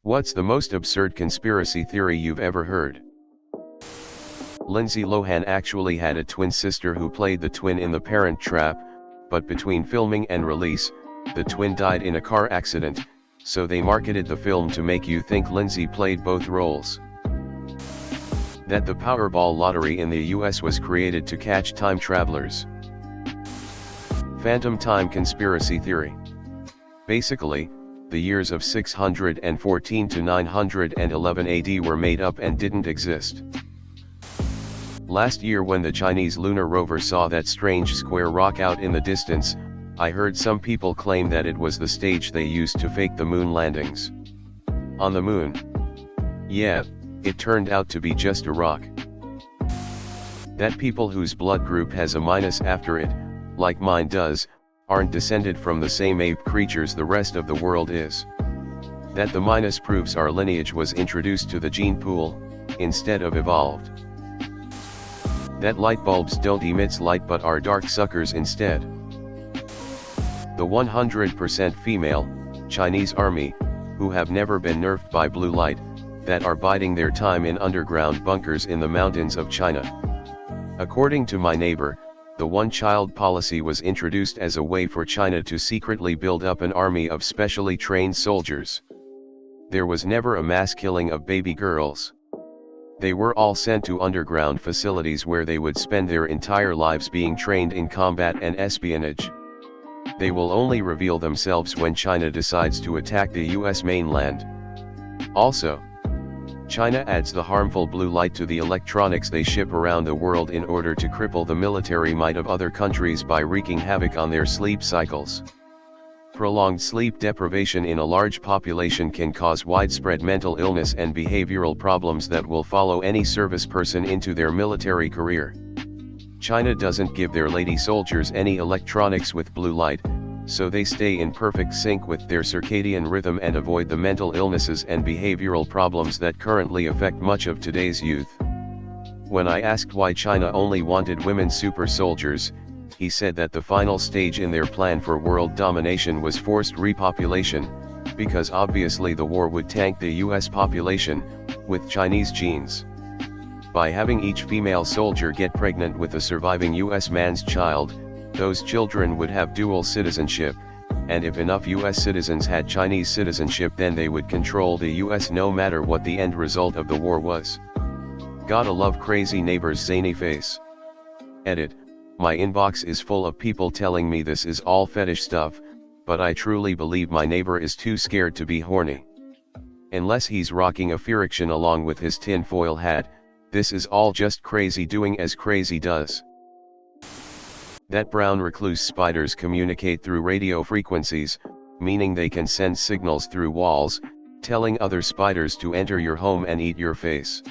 What's the most absurd conspiracy theory you've ever heard? Lindsay Lohan actually had a twin sister who played the twin in The Parent Trap, but between filming and release, the twin died in a car accident, so they marketed the film to make you think Lindsay played both roles. That the Powerball lottery in the US was created to catch time travelers. Phantom time conspiracy theory. Basically, the years of 614 to 911 AD were made up and didn't exist. Last year when the Chinese lunar rover saw that strange square rock out in the distance, I heard some people claim that it was the stage they used to fake the moon landings. On the moon. Yeah, it turned out to be just a rock. That people whose blood group has a minus after it, like mine does, aren't descended from the same ape creatures the rest of the world is. That the minus proves our lineage was introduced to the gene pool, instead of evolved. That light bulbs don't emit light but are dark suckers instead. The 100% female, Chinese army, who have never been nerfed by blue light, that are biding their time in underground bunkers in the mountains of China. According to my neighbor, the one-child policy was introduced as a way for China to secretly build up an army of specially trained soldiers. There was never a mass killing of baby girls. They were all sent to underground facilities where they would spend their entire lives being trained in combat and espionage. They will only reveal themselves when China decides to attack the US mainland. Also, China adds the harmful blue light to the electronics they ship around the world in order to cripple the military might of other countries by wreaking havoc on their sleep cycles. Prolonged sleep deprivation in a large population can cause widespread mental illness and behavioral problems that will follow any service person into their military career. China doesn't give their lady soldiers any electronics with blue light, so they stay in perfect sync with their circadian rhythm and avoid the mental illnesses and behavioral problems that currently affect much of today's youth. When I asked why China only wanted women super soldiers, he said that the final stage in their plan for world domination was forced repopulation, because obviously the war would tank the US population, with Chinese genes. By having each female soldier get pregnant with a surviving US man's child, those children would have dual citizenship, and if enough US citizens had Chinese citizenship then they would control the US no matter what the end result of the war was. Gotta love crazy neighbor's zany face. Edit. My inbox is full of people telling me this is all fetish stuff, but I truly believe my neighbor is too scared to be horny. Unless he's rocking a Feriction along with his tinfoil hat, this is all just crazy doing as crazy does. That brown recluse spiders communicate through radio frequencies, meaning they can send signals through walls, telling other spiders to enter your home and eat your face.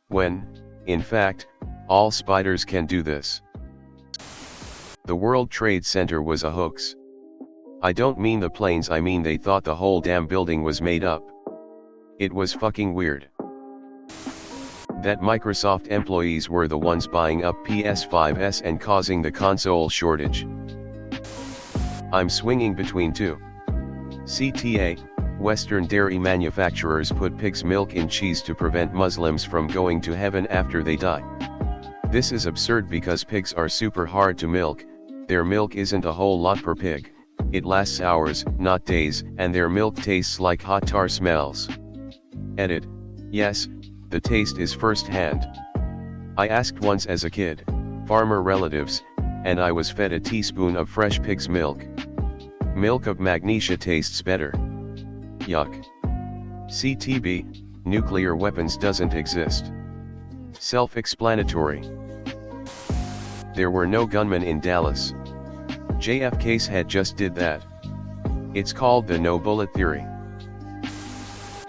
When, in fact, all spiders can do this. The World Trade Center was a hoax. I don't mean the planes, I mean they thought the whole damn building was made up. It was fucking weird. That Microsoft employees were the ones buying up PS5s and causing the console shortage. I'm swinging between two. CTA, Western dairy manufacturers put pig's milk in cheese to prevent Muslims from going to heaven after they die. This is absurd because pigs are super hard to milk, their milk isn't a whole lot per pig, it lasts hours, not days, and their milk tastes like hot tar smells. Edit. Yes, the taste is first-hand. I asked once as a kid, farmer relatives, and I was fed a teaspoon of fresh pig's milk. Milk of magnesia tastes better. Yuck. CTB, nuclear weapons doesn't exist. Self-explanatory. There were no gunmen in Dallas. JFK's head just did that. It's called the no-bullet theory.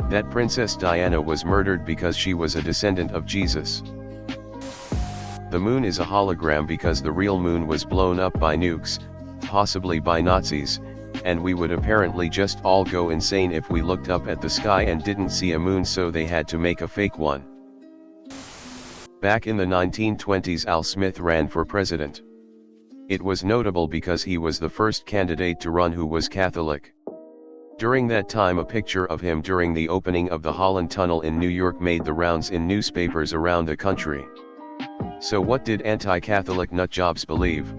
That Princess Diana was murdered because she was a descendant of Jesus. The moon is a hologram because the real moon was blown up by nukes, possibly by Nazis, and we would apparently just all go insane if we looked up at the sky and didn't see a moon, so they had to make a fake one. Back in the 1920s, Al Smith ran for president. It was notable because he was the first candidate to run who was Catholic. During that time, a picture of him during the opening of the Holland Tunnel in New York made the rounds in newspapers around the country. So what did anti-Catholic nutjobs believe?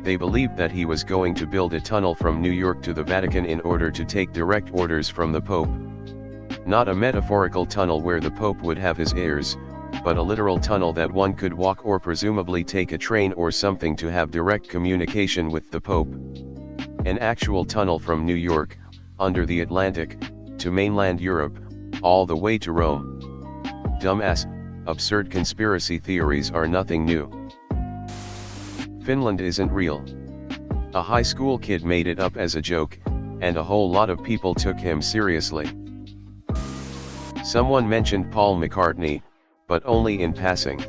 They believed that he was going to build a tunnel from New York to the Vatican in order to take direct orders from the Pope. Not a metaphorical tunnel where the Pope would have his heirs, but a literal tunnel that one could walk or presumably take a train or something to have direct communication with the Pope. An actual tunnel from New York, under the Atlantic, to mainland Europe, all the way to Rome. Dumbass, absurd conspiracy theories are nothing new. Finland isn't real. A high school kid made it up as a joke, and a whole lot of people took him seriously. Someone mentioned Paul McCartney, but only in passing.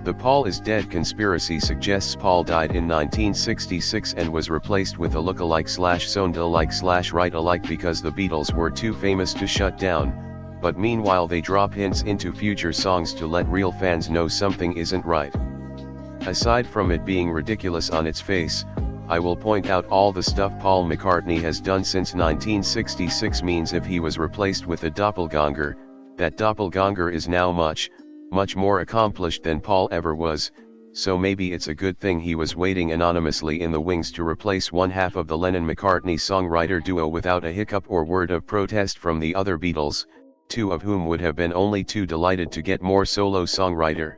The Paul is dead conspiracy suggests Paul died in 1966 and was replaced with a look-alike/sound-alike/write-alike because the Beatles were too famous to shut down, but meanwhile they drop hints into future songs to let real fans know something isn't right. Aside from it being ridiculous on its face, I will point out all the stuff Paul McCartney has done since 1966 means if he was replaced with a doppelganger, that doppelganger is now much more accomplished than Paul ever was, so maybe it's a good thing he was waiting anonymously in the wings to replace one half of the Lennon-McCartney songwriter duo without a hiccup or word of protest from the other Beatles, two of whom would have been only too delighted to get more solo songwriter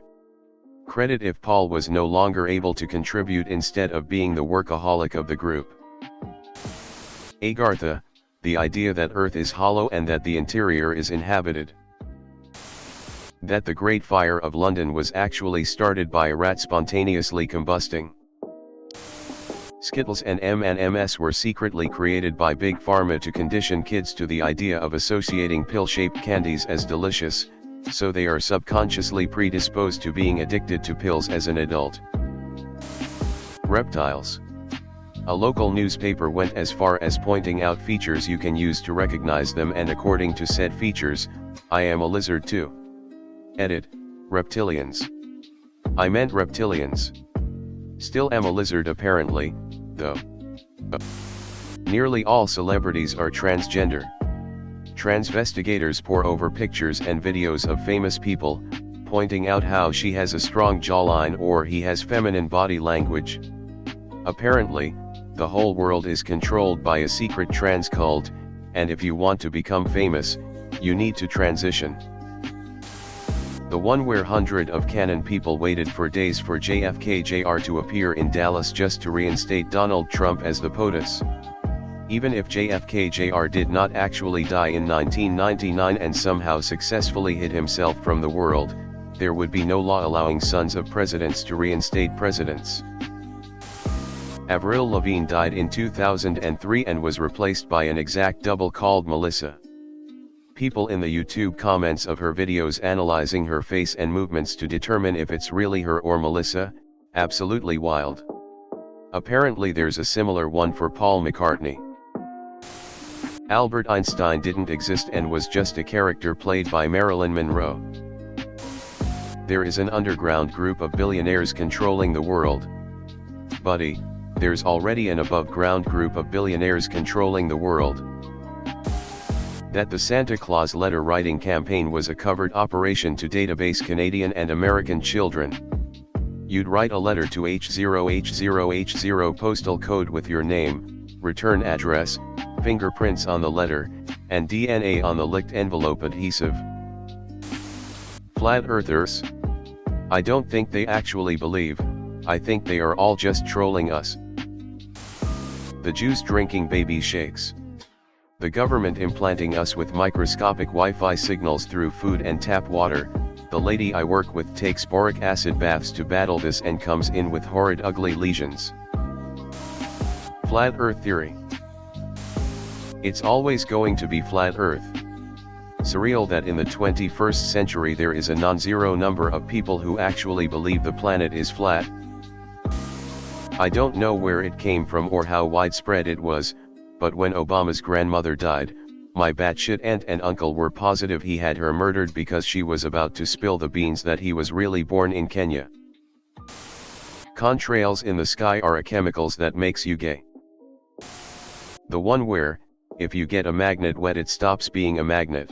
credit if Paul was no longer able to contribute instead of being the workaholic of the group. Agartha, the idea that Earth is hollow and that the interior is inhabited. That the Great Fire of London was actually started by a rat spontaneously combusting. Skittles and M&Ms were secretly created by Big Pharma to condition kids to the idea of associating pill-shaped candies as delicious, so they are subconsciously predisposed to being addicted to pills as an adult. Reptiles. A local newspaper went as far as pointing out features you can use to recognize them, and according to said features, I am a lizard too. Edit, reptilians. I meant reptilians. Still am a lizard apparently, though. Nearly all celebrities are transgender. Transvestigators pore over pictures and videos of famous people, pointing out how she has a strong jawline or he has feminine body language. Apparently, the whole world is controlled by a secret trans cult, and if you want to become famous, you need to transition. The one where hundreds of Canon people waited for days for JFK Jr. to appear in Dallas just to reinstate Donald Trump as the POTUS. Even if JFK Jr. did not actually die in 1999 and somehow successfully hid himself from the world, there would be no law allowing sons of presidents to reinstate presidents. Avril Lavigne died in 2003 and was replaced by an exact double called Melissa. People in the YouTube comments of her videos analyzing her face and movements to determine if it's really her or Melissa, absolutely wild. Apparently there's a similar one for Paul McCartney. Albert Einstein didn't exist and was just a character played by Marilyn Monroe. There is an underground group of billionaires controlling the world. Buddy, there's already an above-ground group of billionaires controlling the world. That the Santa Claus letter writing campaign was a covert operation to database Canadian and American children. You'd write a letter to H0H0H0 postal code with your name, return address, fingerprints on the letter, and DNA on the licked envelope adhesive. Flat Earthers? I don't think they actually believe, I think they are all just trolling us. The Jews drinking baby shakes. The government implanting us with microscopic Wi-Fi signals through food and tap water. The lady I work with takes boric acid baths to battle this and comes in with horrid ugly lesions. Flat Earth theory. It's always going to be flat Earth. Surreal that in the 21st century there is a non-zero number of people who actually believe the planet is flat. I don't know where it came from or how widespread it was, but when Obama's grandmother died, my batshit aunt and uncle were positive he had her murdered because she was about to spill the beans that he was really born in Kenya. Contrails in the sky are a chemicals that makes you gay. The one where, if you get a magnet wet it stops being a magnet.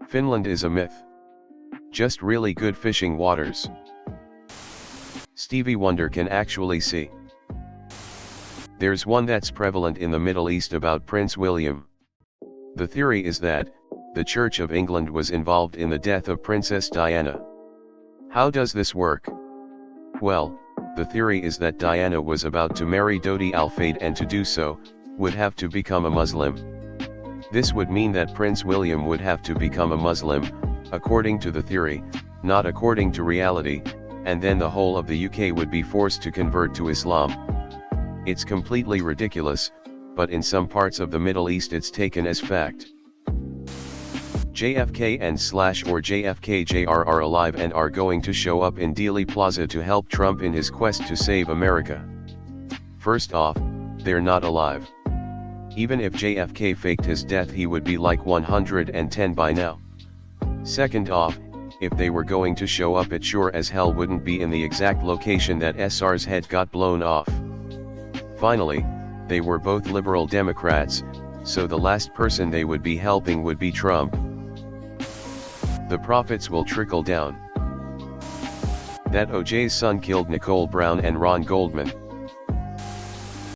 Finland is a myth. Just really good fishing waters. Stevie Wonder can actually see. There's one that's prevalent in the Middle East about Prince William. The theory is that the Church of England was involved in the death of Princess Diana. How does this work? Well, the theory is that Diana was about to marry Dodi Al-Fayed and to do so, would have to become a Muslim. This would mean that Prince William would have to become a Muslim, according to the theory, not according to reality, and then the whole of the UK would be forced to convert to Islam. It's completely ridiculous, but in some parts of the Middle East it's taken as fact. JFK and JFK Jr. are alive and are going to show up in Dealey Plaza to help Trump in his quest to save America. First off, they're not alive. Even if JFK faked his death he would be like 110 by now. Second off, if they were going to show up it sure as hell wouldn't be in the exact location that SR's head got blown off. Finally, they were both liberal Democrats, so the last person they would be helping would be Trump. The profits will trickle down. That OJ's son killed Nicole Brown and Ron Goldman.